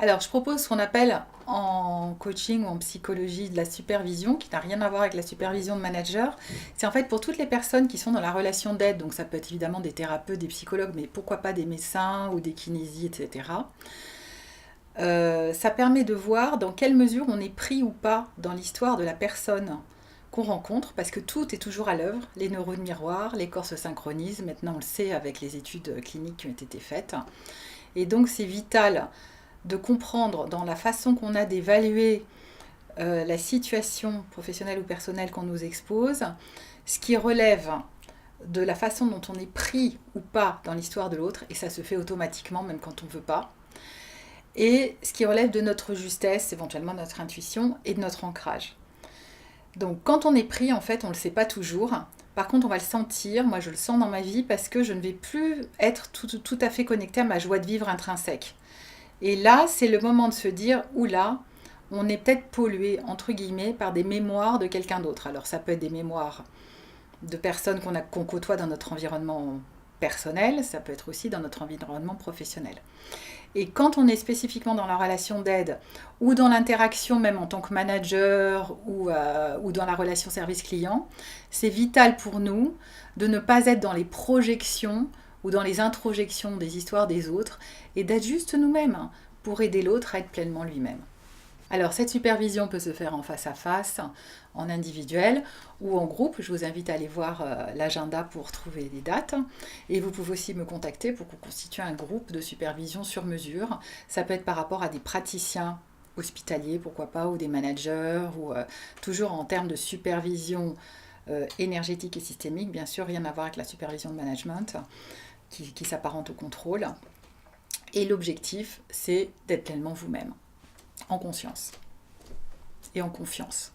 Alors, je propose ce qu'on appelle en coaching ou en psychologie de la supervision, qui n'a rien à voir avec la supervision de manager. C'est en fait pour toutes les personnes qui sont dans la relation d'aide, donc ça peut être évidemment des thérapeutes, des psychologues, mais pourquoi pas des médecins ou des kinésies, etc. Ça permet de voir dans quelle mesure on est pris ou pas dans l'histoire de la personne qu'on rencontre, parce que tout est toujours à l'œuvre, les neurones miroirs, les corps se synchronisent, maintenant on le sait avec les études cliniques qui ont été faites. Et donc c'est vital de comprendre dans la façon qu'on a d'évaluer la situation professionnelle ou personnelle qu'on nous expose, ce qui relève de la façon dont on est pris ou pas dans l'histoire de l'autre, et ça se fait automatiquement même quand on ne veut pas, et ce qui relève de notre justesse, éventuellement de notre intuition et de notre ancrage. Donc quand on est pris, en fait, on ne le sait pas toujours. Par contre, on va le sentir. Moi, je le sens dans ma vie parce que je ne vais plus être tout à fait connectée à ma joie de vivre intrinsèque. Et là, c'est le moment de se dire, oula, on est peut-être pollué, entre guillemets, par des mémoires de quelqu'un d'autre. Alors ça peut être des mémoires de personnes qu'on côtoie dans notre environnement personnel, ça peut être aussi dans notre environnement professionnel. Et quand on est spécifiquement dans la relation d'aide ou dans l'interaction même en tant que manager ou dans la relation service client, c'est vital pour nous de ne pas être dans les projections ou dans les introjections des histoires des autres et d'être juste nous-mêmes pour aider l'autre à être pleinement lui-même. Alors cette supervision peut se faire en face à face, en individuel ou en groupe. Je vous invite à aller voir l'agenda pour trouver des dates. Et vous pouvez aussi me contacter pour qu'on constitue un groupe de supervision sur mesure. Ça peut être par rapport à des praticiens hospitaliers, pourquoi pas, ou des managers, ou toujours en termes de supervision énergétique et systémique. Bien sûr, rien à voir avec la supervision de management qui s'apparente au contrôle. Et l'objectif, c'est d'être pleinement vous-même, en conscience et en confiance.